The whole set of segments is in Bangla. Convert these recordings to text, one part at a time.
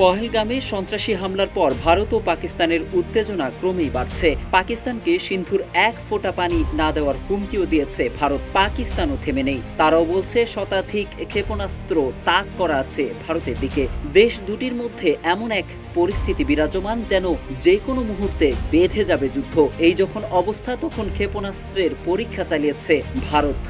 পহেলগামে সন্ত্রাসী হামলার পর ভারত ও পাকিস্তানের উত্তেজনা ক্রমেই বাড়ছে। পাকিস্তানকে সিন্ধুর এক ফোঁটা পানি না দেওয়ার হুমকিও দিয়েছে ভারত। পাকিস্তানও থেমে নেই, তারাও বলছে শতাধিক ক্ষেপণাস্ত্র তাক করা আছে ভারতের দিকে। দেশ দুটির মধ্যে এমন এক পরিস্থিতি বিরাজমান যেন যে কোনো মুহূর্তে বেঁধে যাবে যুদ্ধ। এই যখন অবস্থা, তখন ক্ষেপণাস্ত্রের পরীক্ষা চালিয়েছে ভারত।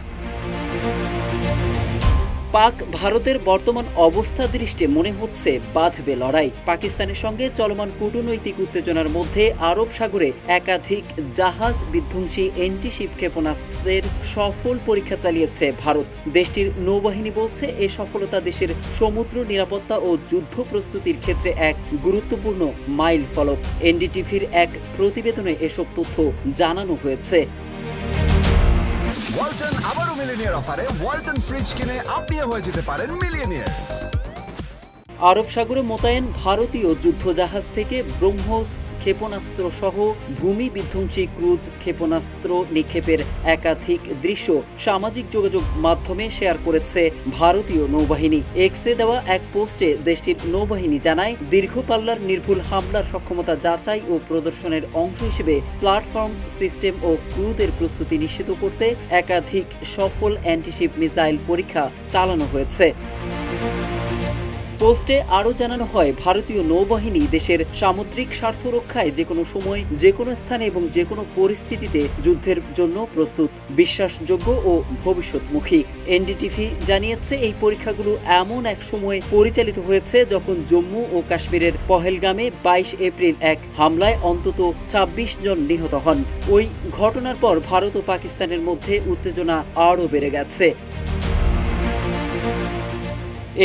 পাক ভারতের বর্তমান অবস্থা দৃষ্টে মনে হচ্ছে বাঁধবে লড়াই। পাকিস্তানের সঙ্গে চলমান কূটনৈতিক উত্তেজনার মধ্যে আরব সাগরে একাধিক জাহাজ বিধ্বংসী অ্যান্টিশিপ ক্ষেপণাস্ত্রের সফল পরীক্ষা চালিয়েছে ভারত। দেশটির নৌবাহিনী বলছে এই সফলতা দেশের সমুদ্র নিরাপত্তা ও যুদ্ধ প্রস্তুতির ক্ষেত্রে এক গুরুত্বপূর্ণ মাইল ফলক। এনডিটিভির এক প্রতিবেদনে এসব তথ্য জানানো হয়েছে। ওয়ালটন আবারও মিলিয়নিয়ার অফারে ওয়ালটন ফ্রিজ কিনে আপনিও হয়ে যেতে পারেন মিলিয়নিয়ার। আরব সাগরে মোতায়েন ভারতীয় যুদ্ধজাহাজ থেকে ব্রহ্মোস ক্ষেপণাস্ত্র সহ ভূমি বিধ্বংসী ক্রুজ ক্ষেপণাস্ত্র নিক্ষেপের একাধিক দৃশ্য সামাজিক যোগাযোগ মাধ্যমে শেয়ার করেছে ভারতীয় নৌবাহিনী। এক্সে দেওয়া এক পোস্টে দেশটির নৌবাহিনী জানায়, দীর্ঘ পাল্লার নির্ভুল হামলার সক্ষমতা যাচাই ও প্রদর্শনের অংশ হিসেবে প্ল্যাটফর্ম সিস্টেম ও ক্রুদের প্রস্তুতি নিশ্চিত করতে একাধিক সফল অ্যান্টিশিপ মিসাইল পরীক্ষা চালানো হয়েছে। পোস্টে আরও জানানো হয়, ভারতীয় নৌবাহিনী দেশের সামুদ্রিক স্বার্থ রক্ষায় যে কোনো সময়, যে কোনো স্থানে এবং যে কোনো পরিস্থিতিতে যুদ্ধের জন্য প্রস্তুত, বিশ্বাসযোগ্য ও ভবিষ্যৎমুখী। এনডিটিভি জানিয়েছে, এই পরীক্ষাগুলো এমন এক সময় পরিচালিত হয়েছে যখন জম্মু ও কাশ্মীরের পহেলগামে 22 এপ্রিল এক হামলায় অন্তত 26 জন নিহত হন। ওই ঘটনার পর ভারত ও পাকিস্তানের মধ্যে উত্তেজনা আরও বেড়ে গেছে।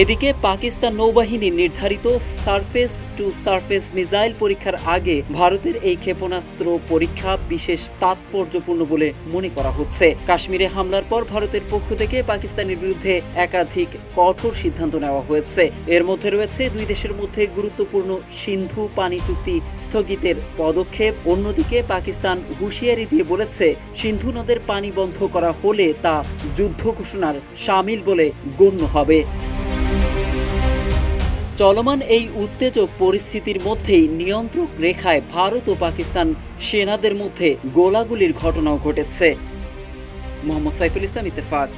এদিকে পাকিস্তান নৌবাহিনীর নির্ধারিত সারফেস টু সারফেস মিসাইল পরীক্ষার আগে ভারতের এই ক্ষেপণাস্ত্র পরীক্ষা বিশেষ তাৎপর্যপূর্ণ বলে মনে করা হচ্ছে। কাশ্মীরে হামলার পর ভারতের পক্ষ থেকে পাকিস্তানের বিরুদ্ধে একাধিক কঠোর সিদ্ধান্ত নেওয়া হয়েছে। এর মধ্যে রয়েছে দুই দেশের মধ্যে গুরুত্বপূর্ণ সিন্ধু পানি চুক্তি স্থগিতের পদক্ষেপ। অন্যদিকে পাকিস্তান হুঁশিয়ারি দিয়ে বলেছে, সিন্ধু নদের পানি বন্ধ করা হলে তা যুদ্ধ ঘোষণার শামিল বলে গণ্য হবে। চলমান এই উত্তেজক পরিস্থিতির মধ্যেই নিয়ন্ত্রক রেখায় ভারত ও পাকিস্তান সেনাদের মধ্যে গোলাগুলির ঘটনাও ঘটেছে। মোহাম্মদ সাইফুল ইসলাম, ইত্তেফাক।